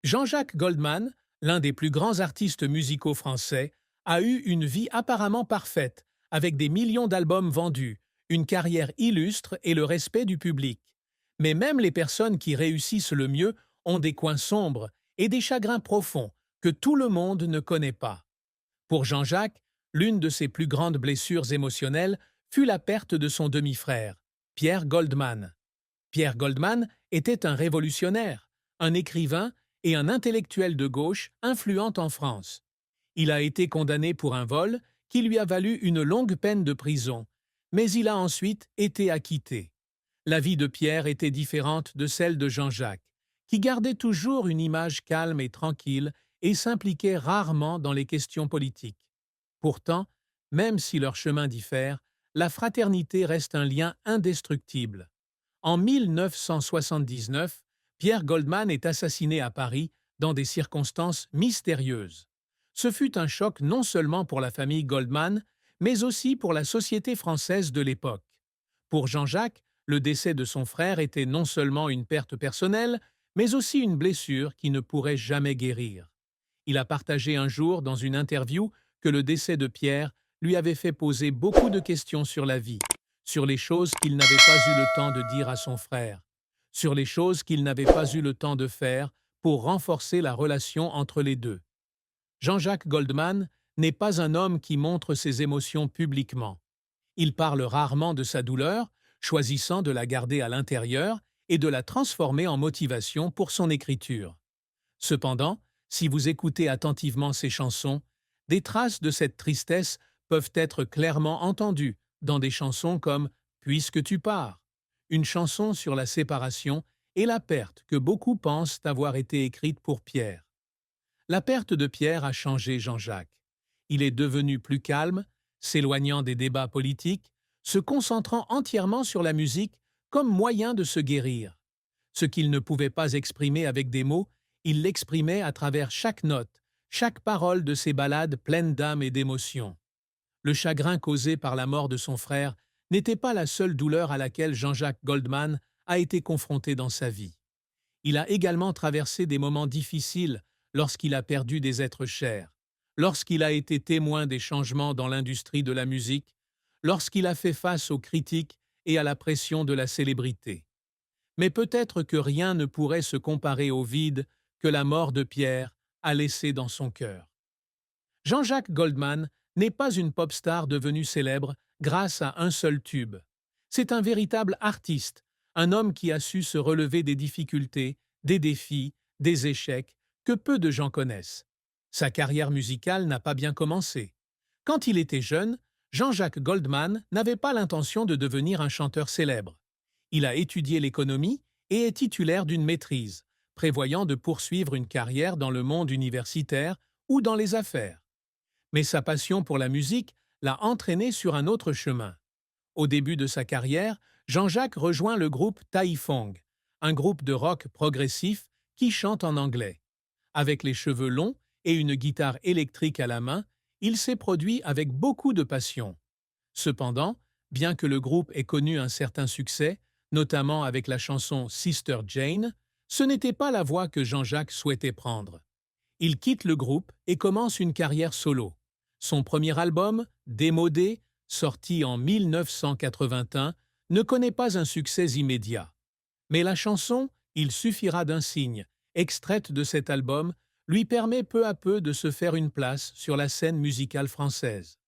Jean-Jacques Goldman, l'un des plus grands artistes musicaux français, a eu une vie apparemment parfaite, avec des millions d'albums vendus, une carrière illustre et le respect du public. Mais même les personnes qui réussissent le mieux ont des coins sombres et des chagrins profonds que tout le monde ne connaît pas. Pour Jean-Jacques, l'une de ses plus grandes blessures émotionnelles fut la perte de son demi-frère, Pierre Goldman. Pierre Goldman était un révolutionnaire, un écrivain et un intellectuel de gauche influent en France. Il a été condamné pour un vol qui lui a valu une longue peine de prison, mais il a ensuite été acquitté. La vie de Pierre était différente de celle de Jean-Jacques, qui gardait toujours une image calme et tranquille et s'impliquait rarement dans les questions politiques. Pourtant, même si leurs chemins diffèrent, la fraternité reste un lien indestructible. En 1979, Pierre Goldman est assassiné à Paris dans des circonstances mystérieuses. Ce fut un choc non seulement pour la famille Goldman, mais aussi pour la société française de l'époque. Pour Jean-Jacques, le décès de son frère était non seulement une perte personnelle, mais aussi une blessure qui ne pourrait jamais guérir. Il a partagé un jour dans une interview que le décès de Pierre lui avait fait poser beaucoup de questions sur la vie, sur les choses qu'il n'avait pas eu le temps de dire à son frère, sur les choses qu'il n'avait pas eu le temps de faire pour renforcer la relation entre les deux. Jean-Jacques Goldman n'est pas un homme qui montre ses émotions publiquement. Il parle rarement de sa douleur, choisissant de la garder à l'intérieur et de la transformer en motivation pour son écriture. Cependant, si vous écoutez attentivement ses chansons, des traces de cette tristesse peuvent être clairement entendues dans des chansons comme Puisque tu pars, une chanson sur la séparation et la perte que beaucoup pensent avoir été écrite pour Pierre. La perte de Pierre a changé Jean-Jacques. Il est devenu plus calme, s'éloignant des débats politiques, se concentrant entièrement sur la musique comme moyen de se guérir. Ce qu'il ne pouvait pas exprimer avec des mots, il l'exprimait à travers chaque note, chaque parole de ses ballades pleines d'âme et d'émotion. Le chagrin causé par la mort de son frère n'était pas la seule douleur à laquelle Jean-Jacques Goldman a été confronté dans sa vie. Il a également traversé des moments difficiles lorsqu'il a perdu des êtres chers, lorsqu'il a été témoin des changements dans l'industrie de la musique, lorsqu'il a fait face aux critiques et à la pression de la célébrité. Mais peut-être que rien ne pourrait se comparer au vide que la mort de Pierre a laissé dans son cœur. Jean-Jacques Goldman n'est pas une pop star devenue célèbre grâce à un seul tube. C'est un véritable artiste, un homme qui a su se relever des difficultés, des défis, des échecs que peu de gens connaissent. Sa carrière musicale n'a pas bien commencé. Quand il était jeune, Jean-Jacques Goldman n'avait pas l'intention de devenir un chanteur célèbre. Il a étudié l'économie et est titulaire d'une maîtrise, prévoyant de poursuivre une carrière dans le monde universitaire ou dans les affaires. Mais sa passion pour la musique l'a entraîné sur un autre chemin. Au début de sa carrière, Jean-Jacques rejoint le groupe Taïfong, un groupe de rock progressif qui chante en anglais. Avec les cheveux longs et une guitare électrique à la main, il s'est produit avec beaucoup de passion. Cependant, bien que le groupe ait connu un certain succès, notamment avec la chanson Sister Jane, ce n'était pas la voie que Jean-Jacques souhaitait prendre. Il quitte le groupe et commence une carrière solo. Son premier album, Démodé, sorti en 1981, ne connaît pas un succès immédiat. Mais la chanson Il suffira d'un signe, extraite de cet album, lui permet peu à peu de se faire une place sur la scène musicale française.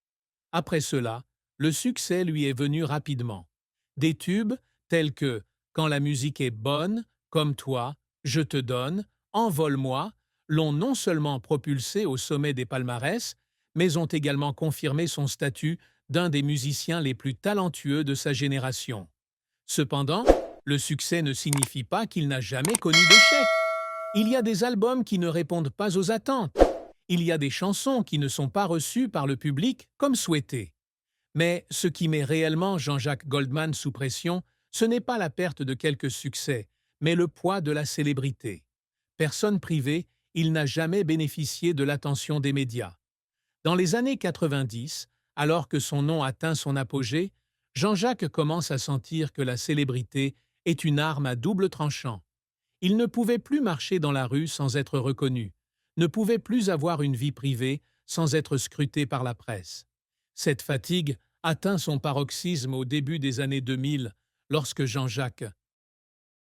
Après cela, le succès lui est venu rapidement. Des tubes tels que Quand la musique est bonne, Comme toi, Je te donne, Envole-moi l'ont non seulement propulsé au sommet des palmarès, mais ont également confirmé son statut d'un des musiciens les plus talentueux de sa génération. Cependant, le succès ne signifie pas qu'il n'a jamais connu d'échec. Il y a des albums qui ne répondent pas aux attentes. Il y a des chansons qui ne sont pas reçues par le public comme souhaité. Mais ce qui met réellement Jean-Jacques Goldman sous pression, ce n'est pas la perte de quelques succès, mais le poids de la célébrité. Personne privée, il n'a jamais bénéficié de l'attention des médias. Dans les années 90, alors que son nom atteint son apogée, Jean-Jacques commence à sentir que la célébrité est une arme à double tranchant. Il ne pouvait plus marcher dans la rue sans être reconnu, ne pouvait plus avoir une vie privée sans être scruté par la presse. Cette fatigue atteint son paroxysme au début des années 2000, lorsque Jean-Jacques